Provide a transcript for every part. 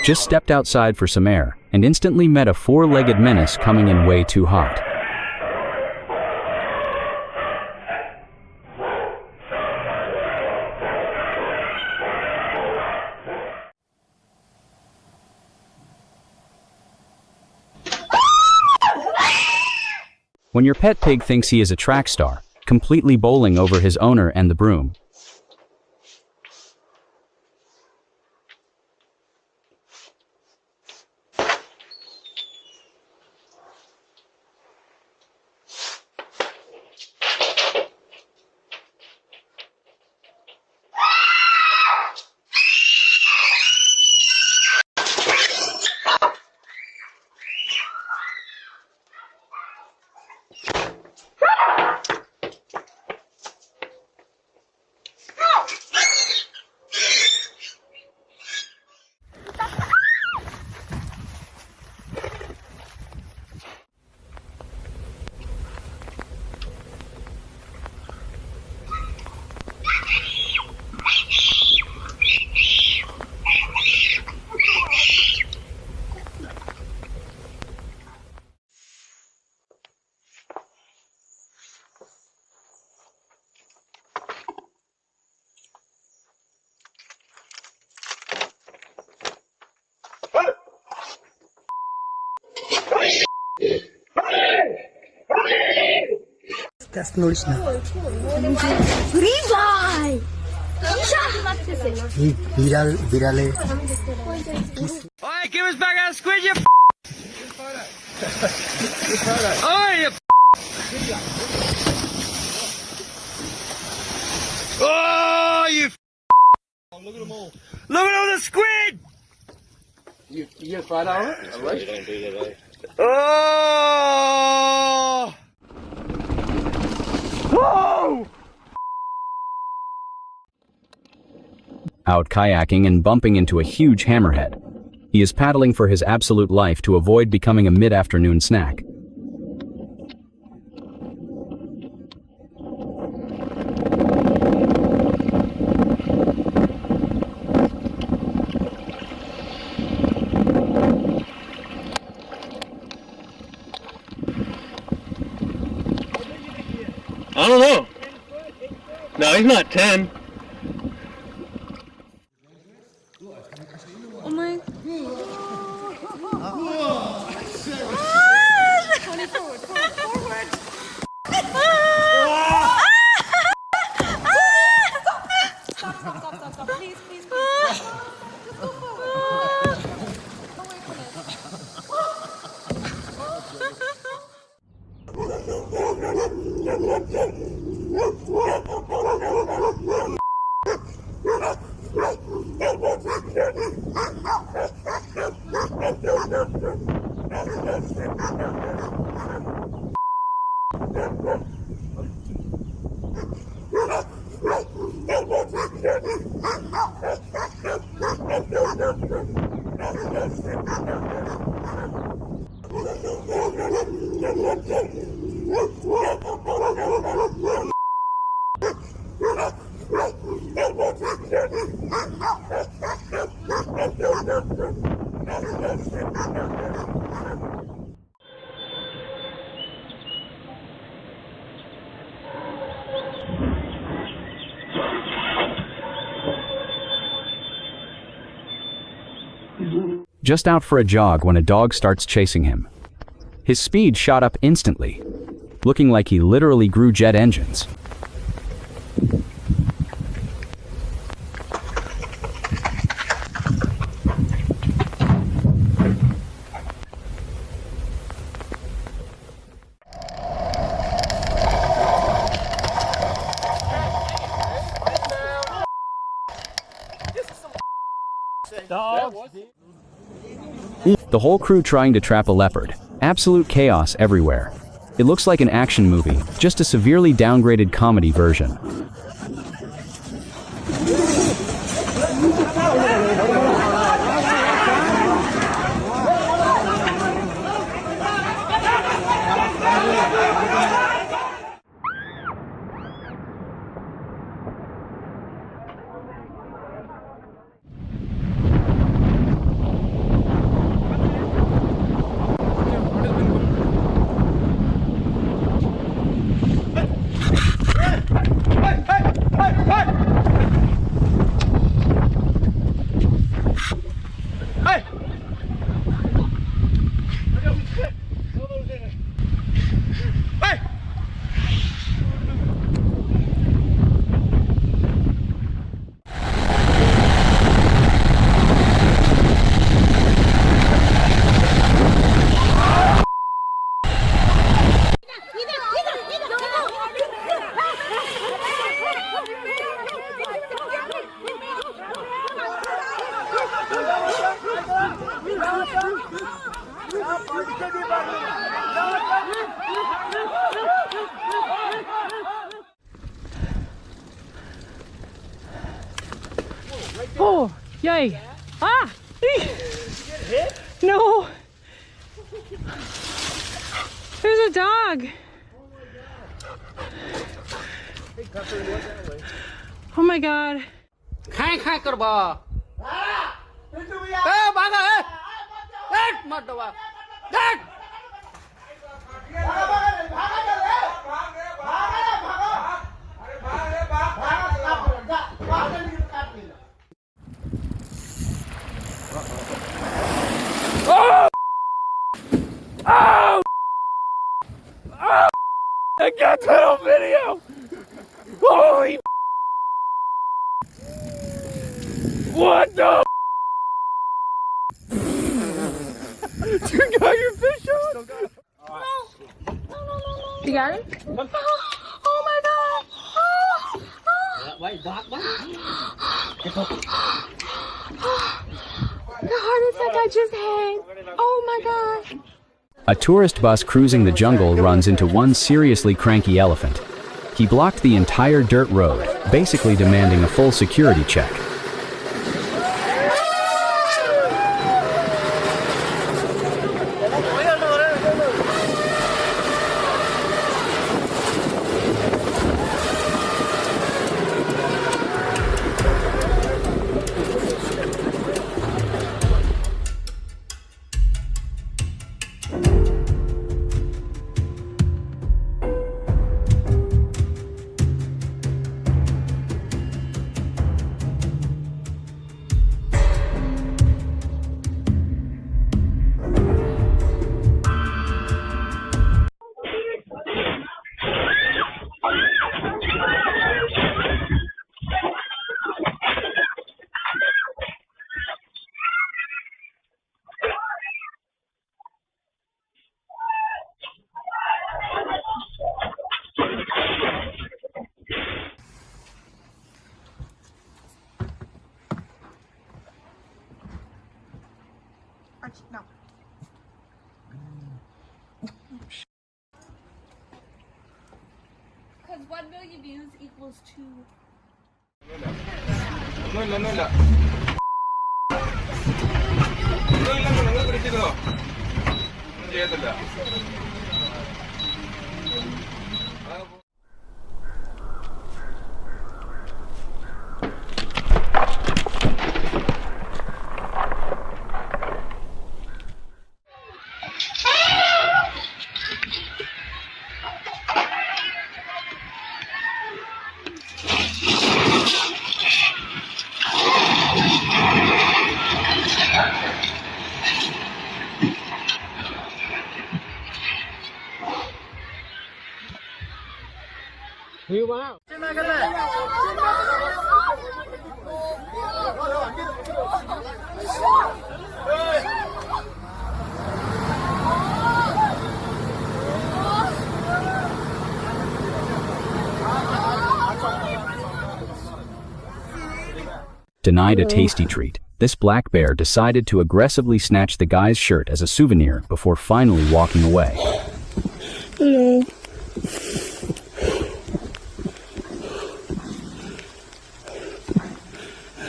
Just stepped outside for some air and instantly met a four-legged menace coming in way too hot. When your pet pig thinks he is a track star, completely bowling over his owner and the broom. Das nulis na. Revive! Virale. Alright, give us back our squid, you Oh, you Oh, you Oh, look at them all. Look at all the squid! You get a photo of it? Oh, you don't do that, eh? Oh! Whoa! Out kayaking and bumping into a huge hammerhead. He is paddling for his absolute life to avoid becoming a mid-afternoon snack. I don't know. No, he's not 10. Oh my. Stop, please. Just out for a jog when a dog starts chasing him. His speed shot up instantly, looking like he literally grew jet engines. The whole crew trying to trap a leopard. Absolute chaos everywhere. It looks like an action movie, just a severely downgraded comedy version. Oh, yay. Ah! No. There's a dog. Oh my god. खाए खाए कर बा ए भागा ए देख मत दबा देख I got that on video! Holy what the You got your fish on? You got him? Oh my god. The heart attack I just had. Oh my god. A tourist bus cruising the jungle runs into one seriously cranky elephant. He blocked the entire dirt road, basically demanding a full security check. No. Because 1 million views equals 2. Denied a tasty treat, this black bear decided to aggressively snatch the guy's shirt as a souvenir before finally walking away. Hello.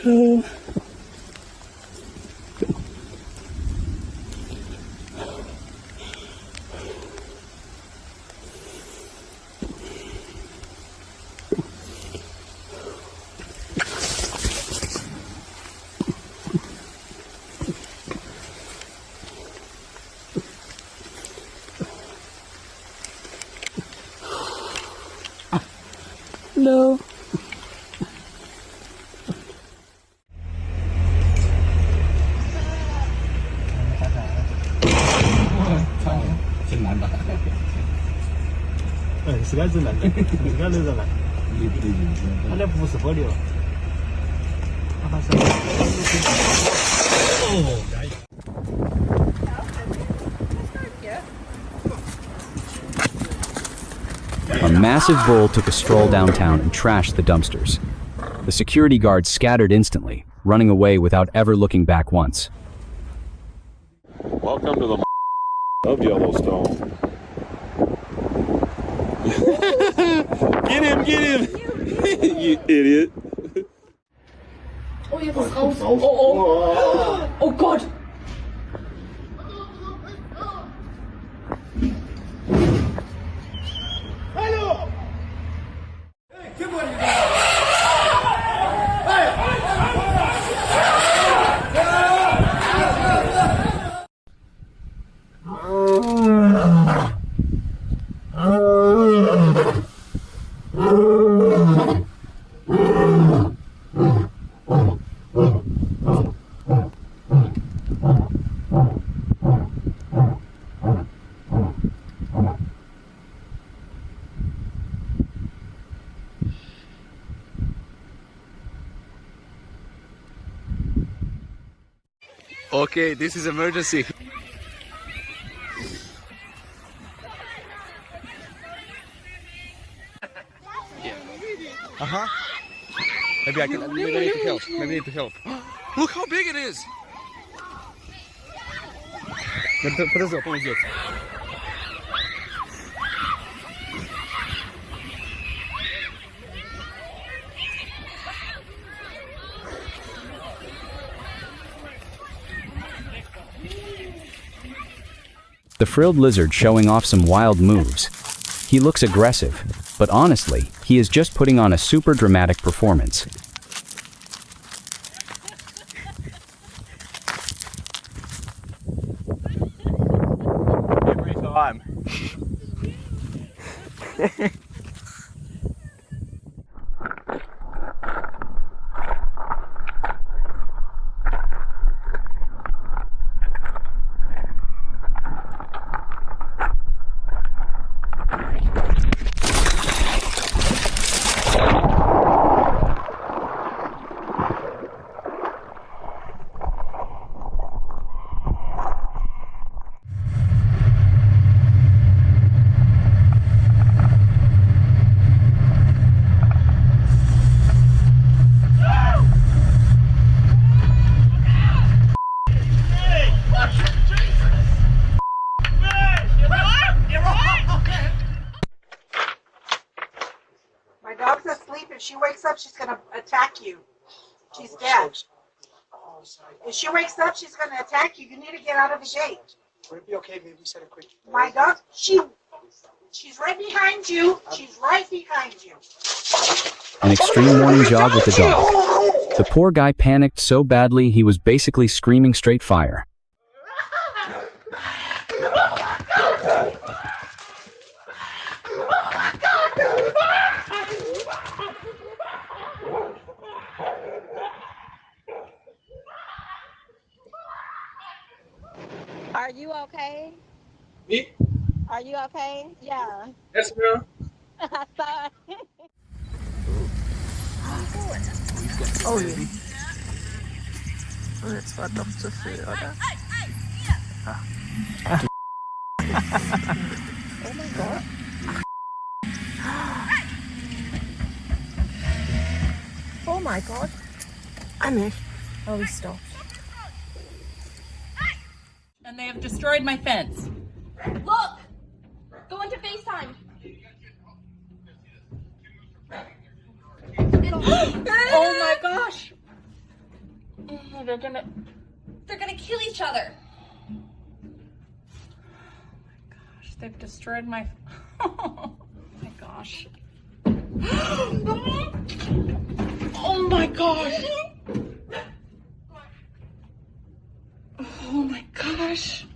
Hello. No. A massive bull took a stroll downtown and trashed the dumpsters. The security guards scattered instantly, running away without ever looking back once. Welcome to the Love Yellowstone. Get him, get him! You idiot. Oh, yeah, oh God. Okay, this is emergency. Maybe I can. Maybe I need to help. Maybe I need to help. Look how big it is. Подожди, помогите. The frilled lizard showing off some wild moves. He looks aggressive, but honestly, he is just putting on a super dramatic performance. Every time. My dog's asleep. If she wakes up, she's gonna attack you. She's dead. If she wakes up, she's gonna attack you. You need to get out of the gate. Would it be okay if we said a quick? My dog, she's right behind you. She's right behind you. An extreme morning jog with the dog. The poor guy panicked so badly he was basically screaming straight fire. Are you okay? Me? Are you okay? Yeah. Yes, ma'am. I saw it. Oj. Det var de fyra där. Oh my god. Oh my god. Annie. Oh, he stopped. And they have destroyed my fence. Look! Go into FaceTime. Oh my gosh! Oh, they're gonna kill each other. gosh, they've destroyed my oh my gosh. Oh my gosh. Oh my gosh.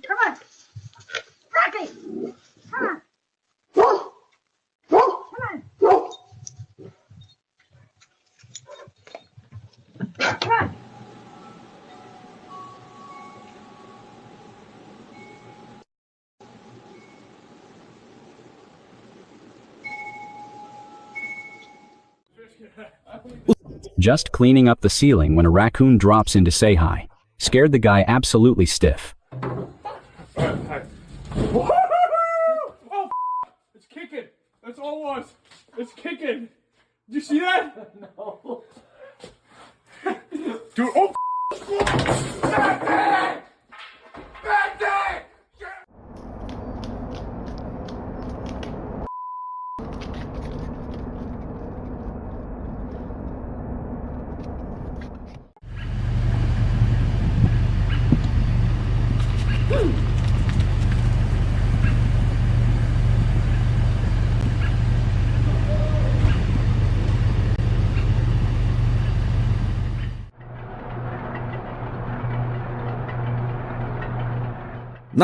Come on. Rocky. Come on. Come on. Come on. Just cleaning up the ceiling when a raccoon drops in to say hi. Scared the guy absolutely stiff. was. It's kicking. Did you see that? No. Dude, oh, back there! Back there!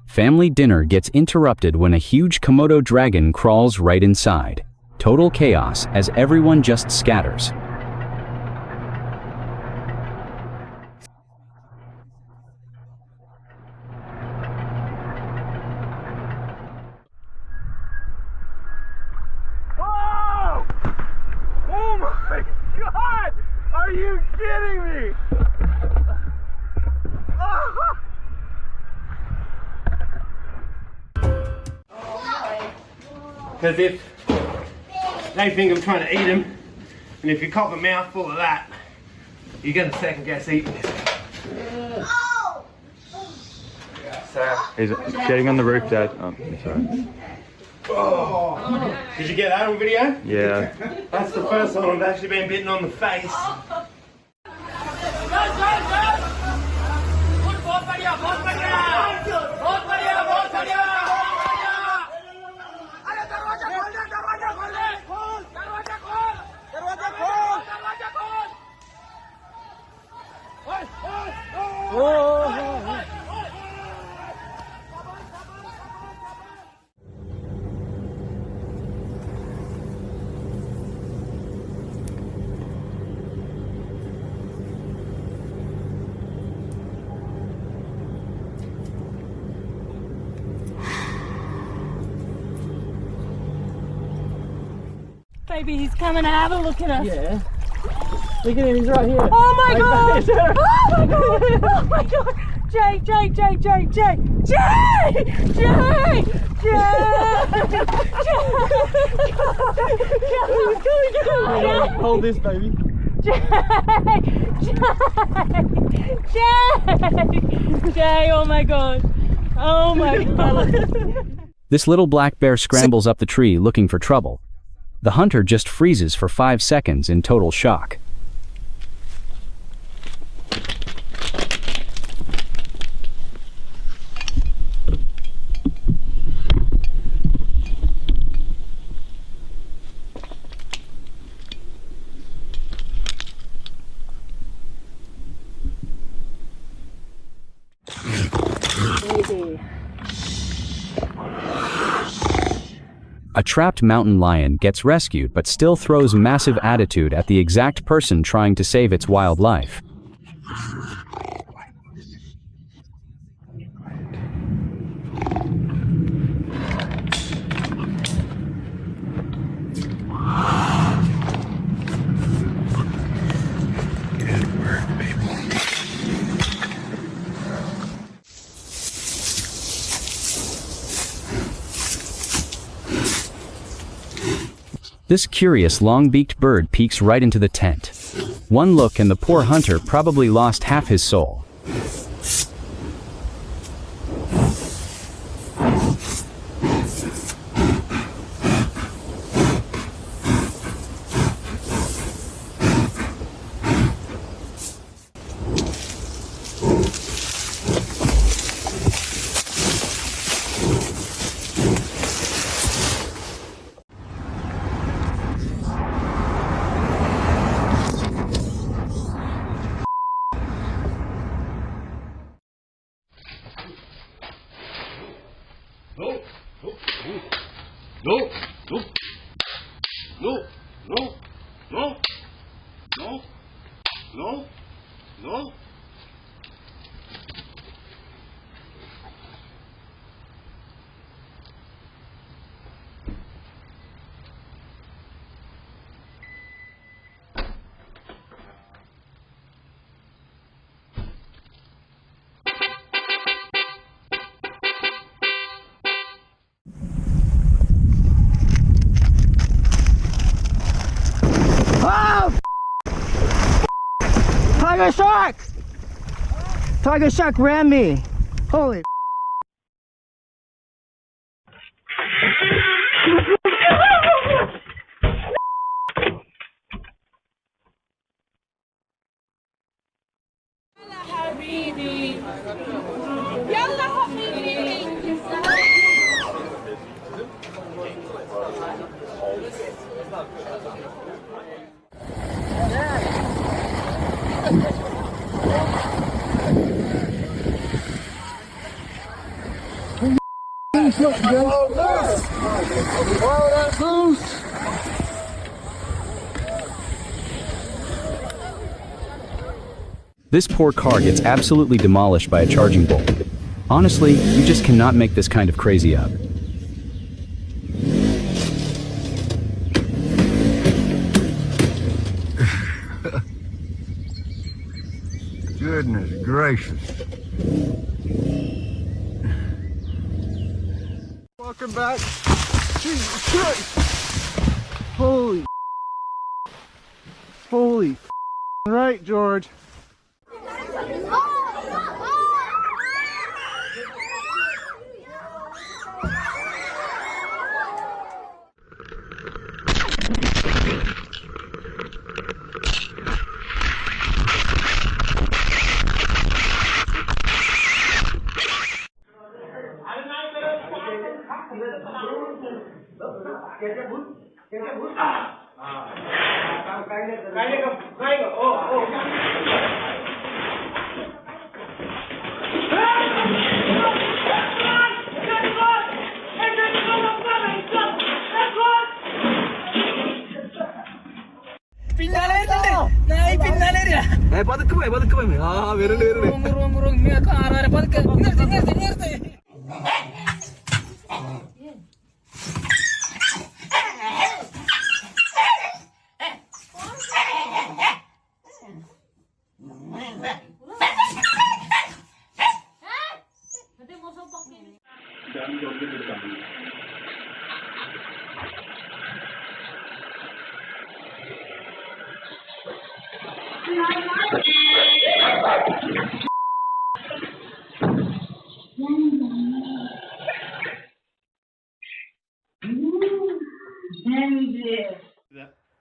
Family dinner gets interrupted when a huge Komodo dragon crawls right inside. Total chaos as everyone just scatters. Oh! Oh my God! Are you kidding me? Because if they think I'm trying to eat them, and if you cop a mouthful of that, you're going to second guess eating this. So, He's getting on the roof, Dad. Oh, sorry. oh, did you get that on video? Yeah. That's the first time I've actually been bitten on the face. Baby, he's coming to have a look at us. Yeah. Look at him, he's right here. Oh my God! Oh my God! Oh my God! Jay! Jay! Jay! Jay! Jay! Jay! Jay! Jay! Hold this, baby. Jay! Jay! Jay! Oh my God! Oh my God! This little black bear scrambles up the tree looking for trouble. The hunter just freezes for 5 seconds in total shock. A trapped mountain lion gets rescued but still throws massive attitude at the exact person trying to save its wildlife. This curious long-beaked bird peeks right into the tent. One look and the poor hunter probably lost half his soul. No. Tiger shark! Tiger shark ran me. Holy. This poor car gets absolutely demolished by a charging bolt. Honestly, you just cannot make this kind of crazy up. Goodness gracious. Welcome back. Jesus Christ. Holy. Holy. Right, George.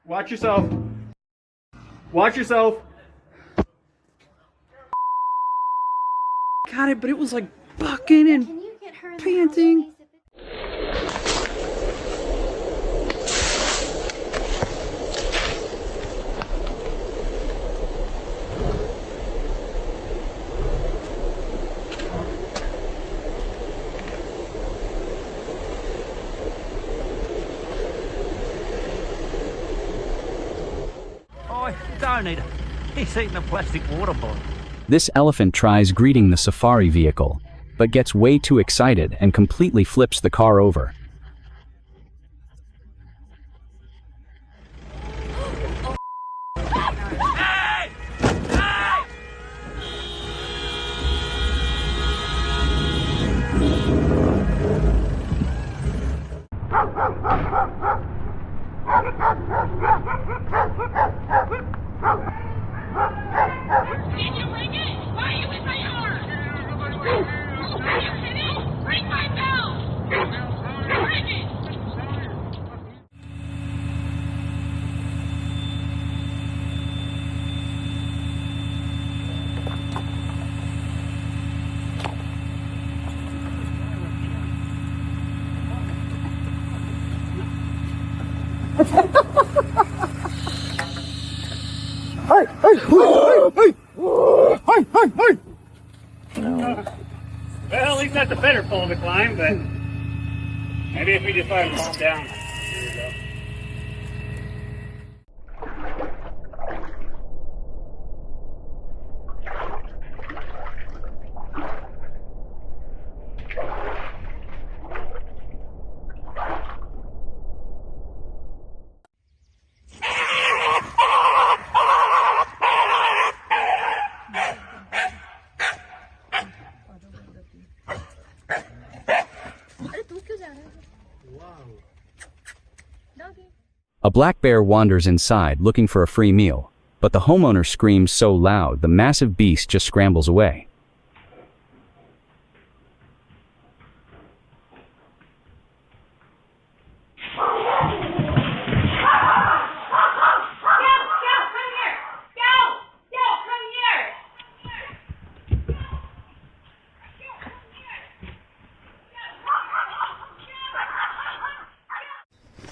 Watch yourself. Watch yourself. Got it, but it was like bucking and panting. Don't eat it. He's eating a plastic water bottle. This elephant tries greeting the safari vehicle, but gets way too excited and completely flips the car over. Well, at least that's a better pole to climb, but maybe if we just let him calm down. There you go. A black bear wanders inside looking for a free meal, But the homeowner screams so loud, the massive beast just scrambles away.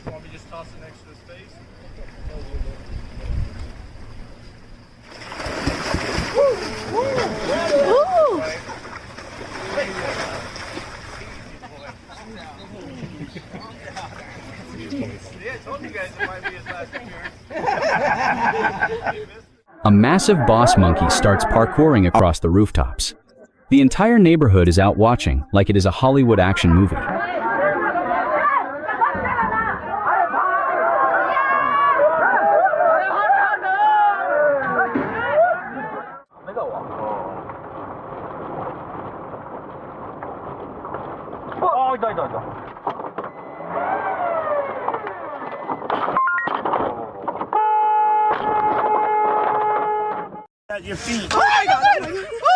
Want me to just toss it next to the space? Yeah, I told you guys it might be his last appearance. A massive boss monkey starts parkouring across the rooftops. The entire neighborhood is out watching, like it is a Hollywood action movie. At your feet. Oh my God!